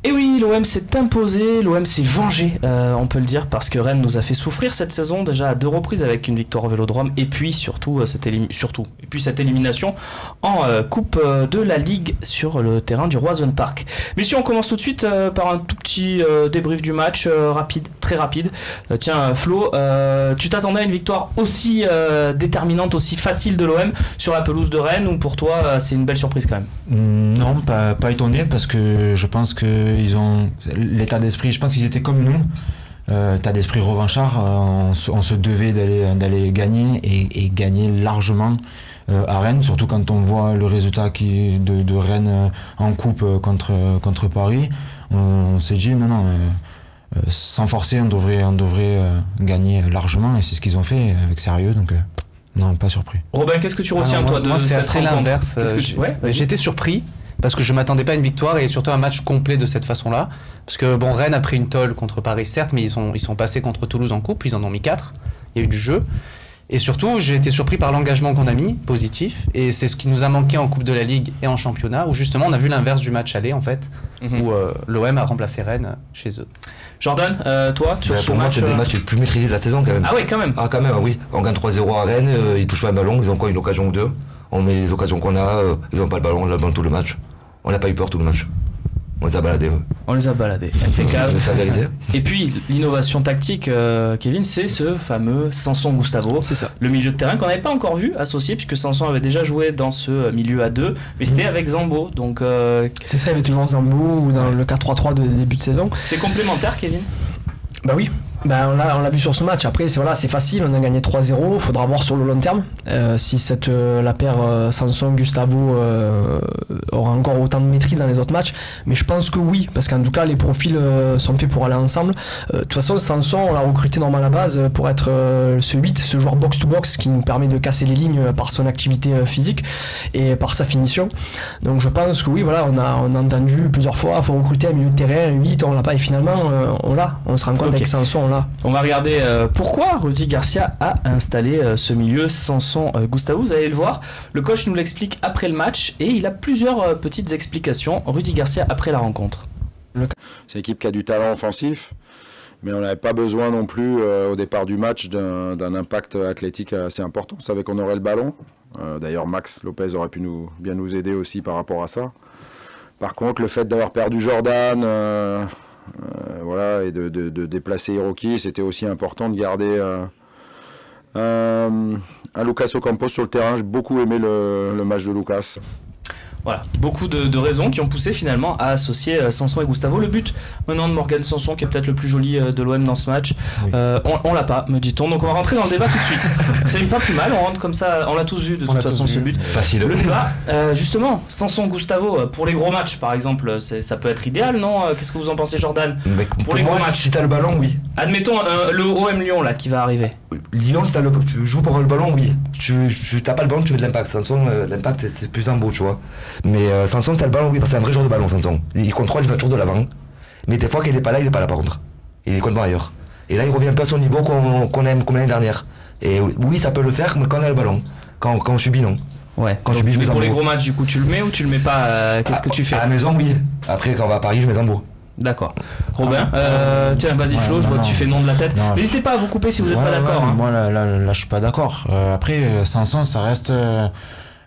Et oui, l'OM s'est imposé, l'OM s'est vengé, on peut le dire, parce que Rennes nous a fait souffrir cette saison, déjà à 2 reprises avec une victoire au Vélodrome, et puis surtout cette élimination en Coupe de la Ligue sur le terrain du Roison Park. Messieurs, on commence tout de suite par un tout petit débrief du match, rapide, très rapide. Tiens, Flo, tu t'attendais à une victoire aussi déterminante, aussi facile de l'OM sur la pelouse de Rennes, ou pour toi c'est une belle surprise quand même? Non, pas étonné, parce que je pense que ils ont l'état d'esprit, je pense qu'ils étaient comme nous, état d'esprit revanchard, on se devait d'aller gagner et gagner largement à Rennes, surtout quand on voit le résultat de Rennes en coupe contre Paris. On s'est dit non, sans forcer, on devrait gagner largement, et c'est ce qu'ils ont fait avec sérieux, donc non, pas surpris. Robin, qu'est-ce que tu retiens toi de c'est cette assez rencontre? l'inverse. J'étais surpris parce que je m'attendais pas à une victoire et surtout un match complet de cette façon-là. Parce que bon, Rennes a pris une tôle contre Paris, certes, mais ils sont passés contre Toulouse en coupe, ils en ont mis 4. Il y a eu du jeu. Et surtout, j'ai été surpris par l'engagement qu'on a mis, positif. Et c'est ce qui nous a manqué en Coupe de la Ligue et en championnat, où justement on a vu l'inverse du match aller en fait, où l'OM a remplacé Rennes chez eux. Jordan, toi, sur ce pour moi, match, c'est des matchs les plus maîtrisés de la saison quand même. Ah oui, quand même. Ah, quand même, oui. On gagne 3-0 à Rennes, ils touchent pas le ballon, ils ont quoi, une occasion ou deux. On met les occasions qu'on a, ils n'ont pas le ballon, on a le ballon tout le match. On n'a pas eu peur tout le match. On les a baladés. On les a baladés. Impeccable. C'est la vérité. Et puis, l'innovation tactique, Kevin, c'est ce fameux Sanson-Gustavo. C'est ça. Le milieu de terrain qu'on n'avait pas encore vu associé, puisque Sanson avait déjà joué dans ce milieu à 2, mais c'était avec Zambo. Donc, c'est ça, il y avait toujours Zambo ou dans le 4-3-3 de début de saison. C'est complémentaire, Kevin? Bah oui. Ben on l'a vu sur ce match. Après, c'est facile, on a gagné 3-0. Il faudra voir sur le long terme si la paire Sanson-Gustavo aura encore autant de maîtrise dans les autres matchs. Mais je pense que oui, parce qu'en tout cas, les profils sont faits pour aller ensemble. De toute façon, Sanson, on l'a recruté normalement à la base pour être ce 8, ce joueur box-to-box qui nous permet de casser les lignes par son activité physique et par sa finition. Donc je pense que oui, voilà, on a entendu plusieurs fois, il faut recruter un milieu de terrain, un 8, on l'a pas. Et finalement, on se rend compte avec Sanson, on l'a. On va regarder pourquoi Rudy Garcia a installé ce milieu Sanson-Gustavo. Vous allez le voir, le coach nous l'explique après le match et il a plusieurs petites explications. Rudy Garcia après la rencontre. C'est une équipe qui a du talent offensif, mais on n'avait pas besoin non plus au départ du match d'un impact athlétique assez important. On savait qu'on aurait le ballon. D'ailleurs, Max Lopez aurait pu bien nous aider aussi par rapport à ça. Par contre, le fait d'avoir perdu Jordan... voilà, et de déplacer Hiroki, c'était aussi important de garder un Lucas Ocampos sur le terrain. J'ai beaucoup aimé le match de Lucas. Voilà, beaucoup de raisons qui ont poussé finalement à associer Sanson et Gustavo. Le but maintenant de Morgan Sanson, qui est peut-être le plus joli de l'OM dans ce match, oui. On l'a pas, me dit-on. Donc on va rentrer dans le débat tout de suite. C'est pas plus mal, on rentre comme ça, on l'a tous vu de toute façon ce but. Facile. Le débat, justement, Sanson-Gustavo, pour les gros matchs par exemple, ça peut être idéal, non? Qu'est-ce que vous en pensez, Jordan? Pour les gros matchs, si t'as le ballon, oui. Admettons le OM Lyon là qui va arriver. Lyon, si tu joues pour le ballon, oui. T'as pas le ballon, tu mets de l'impact. Sanson, l'impact c'est plus un beau, tu vois. Mais Sanson, t'as le ballon, oui, parce que c'est un vrai joueur de ballon, Sanson. Il contrôle, il va toujours de l'avant. Mais des fois qu'il est pas là, il est pas là par contre. Il est complètement ailleurs. Et là, il revient un peu à son niveau qu'on aime comme l'année dernière. Et oui, ça peut le faire, mais quand on a le ballon. Quand on subit, non. Ouais. Quand je mais pour les gros matchs, du coup, tu le mets ou tu le mets pas? Qu'est-ce que tu fais? À la maison, oui. Après, quand on va à Paris, je mets Zambo. D'accord. Robin, tiens, vas-y Flo, je vois que tu fais non de la tête. N'hésitez pas à vous couper si vous n'êtes pas d'accord. Ouais, moi, là, je suis pas d'accord. Après, Sanson, ça reste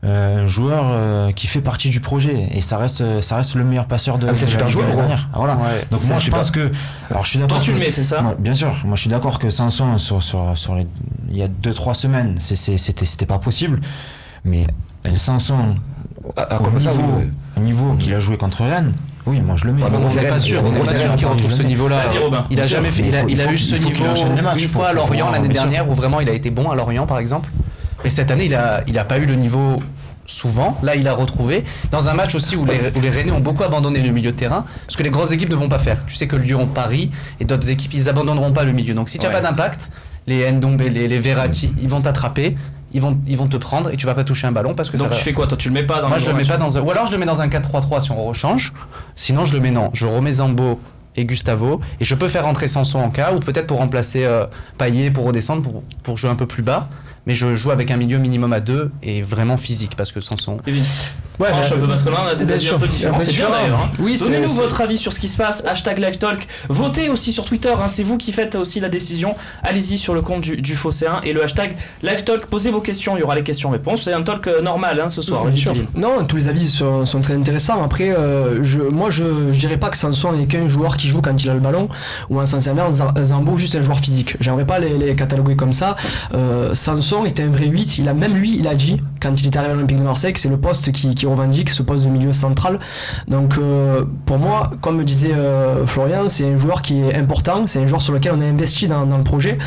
un joueur qui fait partie du projet et ça reste le meilleur passeur de c'est super joueur, dernière. Voilà. Ouais, donc moi, je pense que... Alors, je suis d'accord. Toi, tu le mets, c'est ça? Bien sûr. Moi, je suis d'accord que Sanson, il y a 2-3 semaines, c'était pas possible. Mais Sanson, au niveau qu'il a joué contre Rennes, oui, moi je le mets. On n'est pas sûr qu'il retrouve ce niveau-là. Il a jamais fait. Il a eu ce niveau une fois à Lorient l'année dernière où vraiment il a été bon à Lorient par exemple. Et cette année il a pas eu le niveau souvent. Là il a retrouvé dans un match aussi où les Rennais ont beaucoup abandonné le milieu de terrain, ce que les grosses équipes ne vont pas faire. Tu sais que Lyon, Paris et d'autres équipes ils abandonneront pas le milieu. Donc si tu n'as pas d'impact, les Ndombele, les Verratti, ils vont t'attraper. Ils vont te prendre et tu vas pas toucher un ballon parce que donc tu fais quoi toi? Tu le mets pas dans moi je le mets pas dans un... ou alors je le mets dans un 4-3-3 si on rechange, sinon je le mets non, je remets Zambo et Gustavo et je peux faire rentrer Sanson en cas ou peut-être pour remplacer Payet pour redescendre pour jouer un peu plus bas, mais je joue avec un milieu minimum à 2 et vraiment physique parce que Sanson Ouais, parce que là on a des avis un peu différents, c'est bien d'ailleurs. Hein. Oui, donnez-nous votre avis sur ce qui se passe, #LiveTalk. Votez aussi sur Twitter, hein, c'est vous qui faites aussi la décision. Allez-y sur le compte du Phocéen et le #LiveTalk. Posez vos questions, il y aura les questions-réponses. C'est un talk normal ce soir. Non, tous les avis sont très intéressants. Après, moi je dirais pas que Sanson n'est qu'un joueur qui joue quand il a le ballon, ou en sens inverse, Zambo juste un joueur physique. J'aimerais pas les cataloguer comme ça. Sanson était un vrai 8, il a dit quand il est arrivé à l'Olympique de Marseille que c'est le poste qui revendique, ce poste de milieu central. Donc pour moi, comme disait Florian, c'est un joueur qui est important, c'est un joueur sur lequel on a investi dans le projet,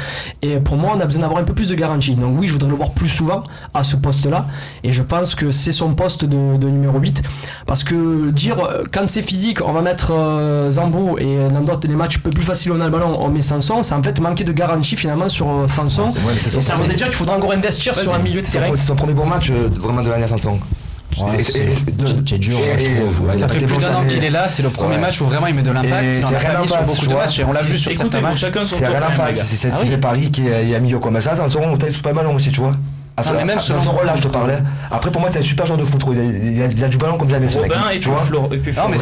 et pour moi on a besoin d'avoir un peu plus de garantie. Donc oui, je voudrais le voir plus souvent à ce poste là, et je pense que c'est son poste de numéro 8, parce que dire quand c'est physique on va mettre Zambo, et dans d'autres les matchs un peu plus faciles on a le ballon on met Sanson, c'est en fait manquer de garantie finalement sur Sanson, et ça veut dire qu'il faudra encore investir sur un milieu de terrain. C'est son premier bon match vraiment de l'année à Sanson. C'est dur, ça fait plus d'un an qu'il est là, c'est le premier match où vraiment il met de l'impact. Il en a pas mis sur beaucoup de matchs et on l'a vu sur certains matchs. C'est rien en face, c'est Paris qui est à milieu comme ça, Sanson on touche pas le ballon aussi, tu vois. Même selon son rôle là, je te parlais. Après, pour moi, c'est un super joueur de foot. Il a du ballon comme jamais. Robin et puis Flo. Non, mais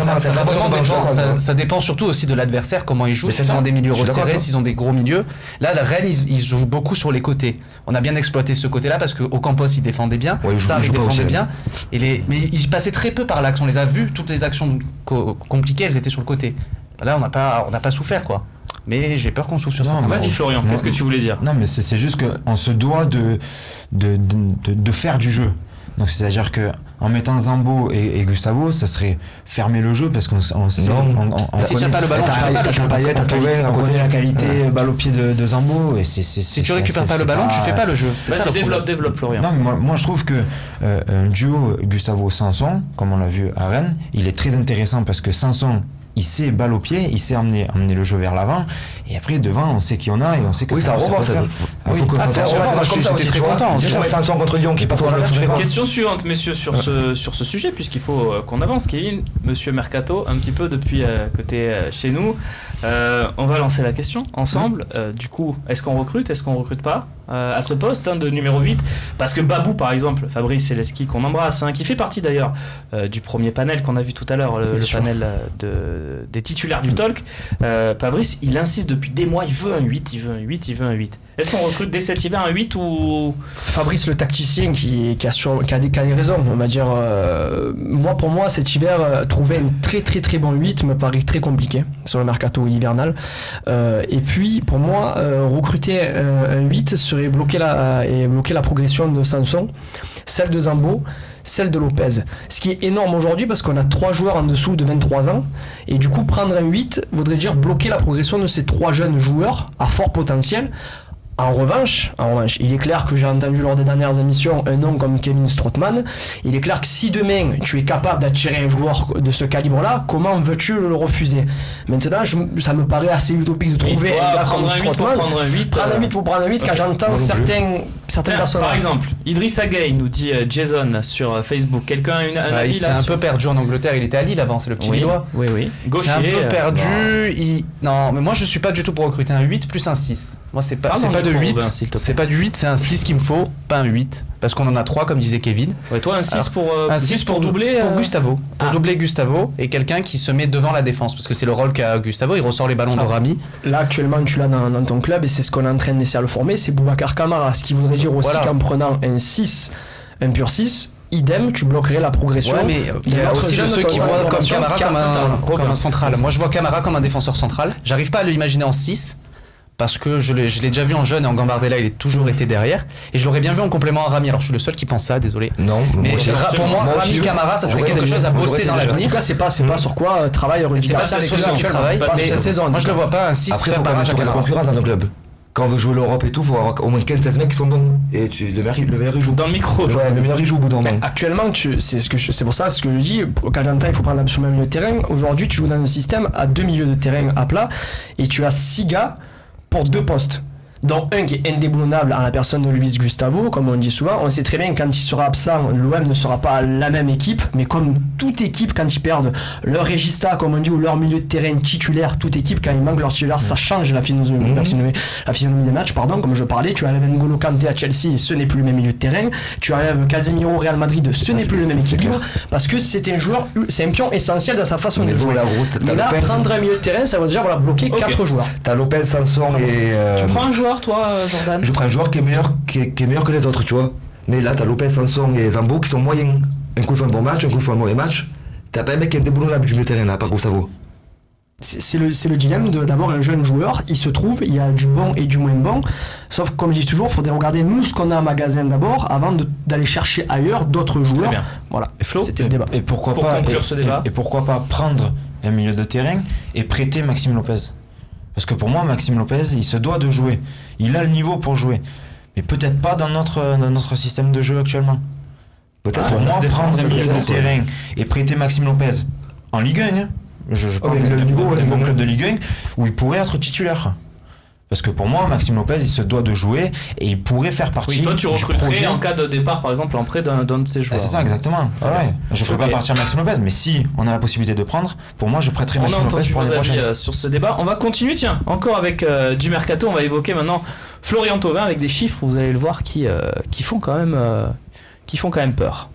ça dépend surtout aussi de l'adversaire, comment il joue. S'ils ont des milieux resserrés, s'ils ont des gros milieux. Là, Rennes, ils jouent beaucoup sur les côtés. On a bien exploité ce côté-là parce qu'Ocampos, il défendait bien. Ça, il défendait bien. Mais il passait très peu par l'axe. On les a vus, toutes les actions compliquées, elles étaient sur le côté. Là, on n'a pas souffert, quoi. Mais j'ai peur qu'on souffre sur ça. Vas-y Florian, qu'est-ce que tu voulais dire? Non, mais c'est juste qu'on se doit de faire du jeu. Donc c'est-à-dire que en mettant Zambo et Gustavo, ça serait fermer le jeu parce qu'on sait. Si tu n'as pas le ballon, tu connais la qualité balle au pied de Zambo, et si tu récupères pas le ballon, tu fais pas le jeu. Vas-y, développe Florian. Non, mais moi je trouve que un duo Gustavo-Sanson, comme on l'a vu à Rennes, il est très intéressant parce que Sanson, il sait balle au pied, il sait emmener le jeu vers l'avant, et après devant on sait qui on a et on sait que ça va revoir ça. J'étais très content. Sanson contre Lyon qui passe. Question suivante, messieurs, sur ce sujet, puisqu'il faut qu'on avance. Kevin, monsieur Mercato, un petit peu depuis côté chez nous, on va lancer la question ensemble. Du coup, est-ce qu'on recrute, est-ce qu'on recrute pas à ce poste de numéro 8? Parce que Babou, par exemple, Fabrice Céleschi, qu'on embrasse, qui fait partie d'ailleurs du premier panel qu'on a vu tout à l'heure, le panel des titulaires du talk, Fabrice, il insiste depuis des mois, il veut un 8. Est-ce qu'on recrute dès cet hiver un 8 ou... Fabrice le tacticien qui a des raisons, on va dire. Pour moi cet hiver, trouver un très très très bon 8 me paraît très compliqué sur le mercato hivernal. Et puis pour moi, recruter un 8 serait bloquer la progression de Sanson, celle de Zambo, celle de Lopez. Ce qui est énorme aujourd'hui parce qu'on a 3 joueurs en dessous de 23 ans, et du coup prendre un 8 voudrait dire bloquer la progression de ces 3 jeunes joueurs à fort potentiel. En revanche, il est clair que j'ai entendu lors des dernières émissions un nom comme Kevin Strootman. Il est clair que si demain tu es capable d'attirer un joueur de ce calibre-là, comment veux-tu le refuser? Maintenant, ça me paraît assez utopique de trouver un gars comme Strootman. Prendre un 8 pour prendre un 8 quand j'entends certaines personnes. Par exemple, Idrissa Gueye nous dit Jason sur Facebook. Quelqu'un a un avis là? Il s'est un peu perdu en Angleterre. Il était à Lille avant, c'est le petit Lillois. Oui. Gaucher. C'est un peu perdu. Non, mais moi je suis pas du tout pour recruter un 8 plus un 6. Moi c'est pas de 8, c'est pas du 8, c'est un 6 qu'il me faut, pas un 8, parce qu'on en a 3 comme disait Kevin. Ouais, toi un 6 pour doubler pour Gustavo, doubler Gustavo, et quelqu'un qui se met devant la défense, parce que c'est le rôle qu'a Gustavo, il ressort les ballons de Rami. Là actuellement tu l'as dans ton club, et c'est ce qu'on est en train d'essayer de le former, c'est Boubacar Kamara, ce qui voudrait dire aussi qu'en prenant un pur 6, idem, tu bloquerais la progression. Ouais, mais il y a aussi ceux qui voient comme Kamara comme un central. Moi je vois Kamara comme un défenseur central, j'arrive pas à l'imaginer en 6. Parce que je l'ai déjà vu en jeune, et en Gambardella il a toujours été derrière, et je l'aurais bien vu en complément à Rami. Alors je suis le seul qui pense ça, désolé. Non, mais pour moi Rami Camara ça serait quelque chose à bosser dans l'avenir. En tout cas c'est pas sur quoi travaille Rudy Garcia cette saison. Moi je le vois pas un 6 faire barrage à la concurrence dans un club. Quand on veut jouer l'Europe et tout, il faut avoir au moins 15-7 mecs qui sont bons. Et le meilleur il joue. Dans le micro. Ouais, le meilleur il joue au bout d'un moment. Actuellement, c'est pour ça ce que je dis. Quand j'entends il faut prendre absolument un milieu de terrain. Aujourd'hui, tu joues dans un système à 2 milieux de terrain à plat, et tu as 6 gars pour 2 postes. dont un qui est indéboulonnable en la personne de Luis Gustavo, comme on dit souvent. On sait très bien que quand il sera absent, l'OM ne sera pas la même équipe, mais comme toute équipe, quand ils perdent leur régista, comme on dit, ou leur milieu de terrain titulaire, toute équipe, quand il manque leur titulaire, ça change la physionomie des matchs, comme je parlais. Tu enlèves N'Golo Kanté à Chelsea, ce n'est plus le même milieu de terrain. Tu enlèves Casemiro au Real Madrid, ce n'est plus le même équilibre, parce que c'est un joueur, c'est un pion essentiel dans sa façon de jouer. Mais là, prendre un milieu de terrain, ça veut dire bloquer 4 joueurs. T'as Lopez, Sanson et... Tu prends un joueur, toi, Jordan? Je prends un joueur qui est meilleur que les autres, tu vois. Mais là, t'as Lopez, Sanson et Zambo qui sont moyens. Un coup, il fait un bon match, un coup, il fait un mauvais match. T'as pas un mec qui est indéboulonnable du milieu de terrain, là, par Gustavo. C'est le dilemme d'avoir un jeune joueur. Il se trouve, il y a du bon et du moins bon. Sauf que, comme je dis toujours, il faudrait regarder nous ce qu'on a en magasin d'abord avant d'aller chercher ailleurs d'autres joueurs. Voilà. Et Flo, c'était le débat. Et pourquoi pas prendre un milieu de terrain et prêter Maxime Lopez? Parce que pour moi, Maxime Lopez, il se doit de jouer. Il a le niveau pour jouer. Mais peut-être pas dans notre système de jeu actuellement. Peut-être pour moi, prendre un milieu de terrain et prêter Maxime Lopez en Ligue 1, hein. Je parle le niveau club de Ligue 1 où il pourrait être titulaire. Parce que pour moi, Maxime Lopez, il se doit de jouer et il pourrait faire partie. Oui, toi, tu recruterais en cas de départ, par exemple, en prêt d'un de ces joueurs. C'est ça, exactement. Ouais. Je ne ferai pas partir Maxime Lopez, mais si on a la possibilité de prendre, pour moi, je prêterai Maxime Lopez pour l'année prochaine. Sur ce débat, on va continuer, tiens, encore avec du mercato. On va évoquer maintenant Florian Thauvin avec des chiffres, vous allez le voir, qui font quand même peur.